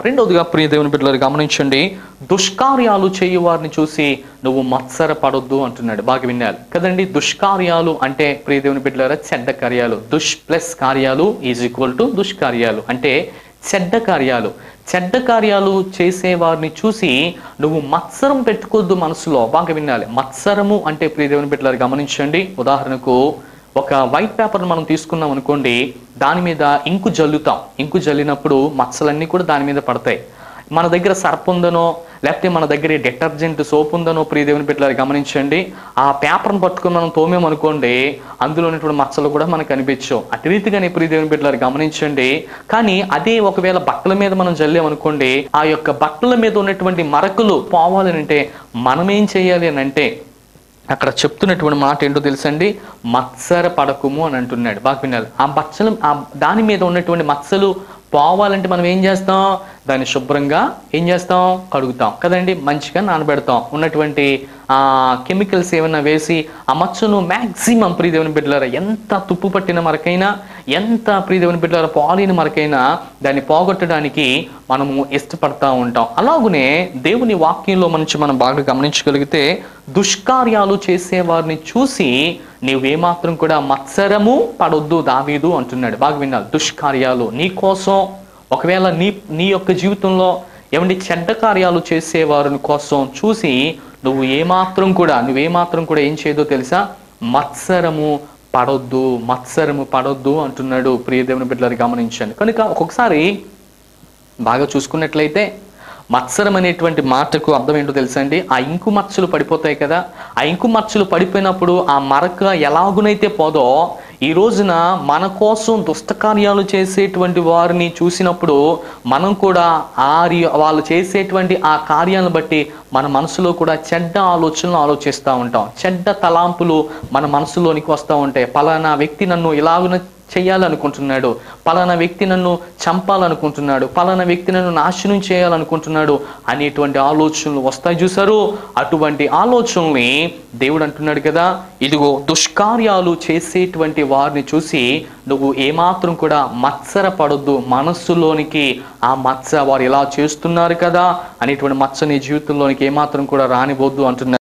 రెండవదిగా ప్రియ దేవుని బిడ్డలారా గమనించండి, దుష్కార్యాలు చేయు వారిని చూసి నువ్వు మత్సర పడొద్దు అంటున్నాడు. బాగా వినాలి కదండి. దుష్కార్యాలు అంటే ప్రియ దేవుని బిడ్డలారా చెడ్డ కార్యాలు. దుష్ ప్లస్ కార్యాలు ఈజ్ ఈక్వల్ టు దుష్కార్యాలు అంటే చెడ్డ కార్యాలు. చెడ్డ కార్యాలు చేసే వారిని చూసి నువ్వు మత్సరం పెట్టుకోవద్దు మనసులో. బాగా వినాలి. మత్సరము అంటే ప్రియ దేవుని బిడ్డలారా గమనించండి, ఉదాహరణకు ఒక వైట్ పేపర్ మనం తీసుకున్నాం అనుకోండి, దాని మీద ఇంకు జల్లుతాం. ఇంకు జల్లినప్పుడు మచ్చలన్నీ కూడా దాని మీద పడతాయి. మన దగ్గర సర్ప్ ఉందనో లేకపోతే మన దగ్గర డిటర్జెంట్ సోప్ ఉందనో ప్రియ దేవుని బిడ్డలారా గమనించండి, ఆ పేపర్ని పట్టుకుని మనం తోమేమనుకోండి, అందులో ఉన్నటువంటి మచ్చలు కూడా మనకు కనిపించవు. అటు రీతిగానే ప్రియ దేవుని బిడ్డలారా గమనించండి. కానీ అదే ఒకవేళ బట్టల మీద మనం జల్లేమనుకోండి, ఆ యొక్క బట్టల మీద ఉన్నటువంటి మరకలు పోవాలని అంటే మనం ఏం చేయాలి అని అంటే అక్కడ చెప్తున్నటువంటి మాట ఏంటో తెలుసండి, మత్సర పడకుము అని అంటున్నాడు. బాగా వినాలి. ఆ మచ్చలు దాని మీద ఉన్నటువంటి మచ్చలు పోవాలంటే మనం ఏం చేస్తాం, దాన్ని శుభ్రంగా ఏం చేస్తాం, కడుగుతాం కదండి, మంచిగా నానబెడతాం. ఉన్నటువంటి కెమికల్స్ ఏమైనా వేసి ఆ మచ్చను మ్యాక్సిమం ప్రియ దేవుని బిడ్డలారా ఎంత తుప్పు పట్టిన మరకైనా, ఎంత ప్రియ దేవుని బిడ్డలారా పాలిన మరకైనా దాన్ని పోగొట్టడానికి మనము ఇష్టపడతా ఉంటాం. అలాగునే దేవుని వాక్యంలో మనం బాగా గమనించగలిగితే దుష్కార్యాలు చేసే వారిని చూసి నీవేమాత్రం కూడా మత్సరము పడొద్దు దావీదు అంటున్నాడు. బాగా వినాలి. దుష్కార్యాలు నీ కోసం ఒకవేళ నీ యొక్క జీవితంలో ఏమండి చెడ్డ కార్యాలు చేసే వారిని కోసం చూసి నువ్వేమాత్రం కూడా ఏం చేయదో తెలుసా, మత్సరము పడొద్దు అంటున్నాడు. ప్రియ దేవుని బిడ్డలారా గమనించండి. కనుక ఒక్కొక్కసారి బాగా చూసుకున్నట్లయితే మత్సరం అనేటువంటి మాటకు అర్థం ఏంటో తెలుసా అండి, ఆ ఇంకు మచ్చలు పడిపోతాయి కదా, ఆ ఇంకు మచ్చలు పడిపోయినప్పుడు ఆ మరక ఎలాగునైతే పోదో, ఈ రోజున మన కోసం దుష్టకార్యాలు చేసేటువంటి వారిని చూసినప్పుడు మనం కూడా వాళ్ళు చేసేటువంటి ఆ కార్యాలను బట్టి మన మనసులో కూడా చెడ్డ ఆలోచనలు ఆలోచిస్తూ ఉంటాం. చెడ్డ తలాంపులు మన మనసులోనికి వస్తూ ఉంటాయి. పలానా వ్యక్తి నన్ను ఇలాగున చేయాలనుకుంటున్నాడు, పలానా వ్యక్తి నన్ను చంపాలనుకుంటున్నాడు, పలానా వ్యక్తి నన్ను నాశనం చేయాలనుకుంటున్నాడు అనేటువంటి ఆలోచనలు వస్తాయి చూసారు. అటువంటి ఆలోచనల్ని దేవుడు అంటున్నాడు కదా, ఇదిగో దుష్కార్యాలు చేసేటువంటి వారిని చూసి నువ్వు ఏమాత్రం కూడా మత్సర పడొద్దు. మనస్సులోనికి ఆ మత్స వారు ఇలా చేస్తున్నారు కదా అనేటువంటి మత్స నీ జీవితంలోనికి ఏమాత్రం కూడా రానివద్దు అంటున్నాడు.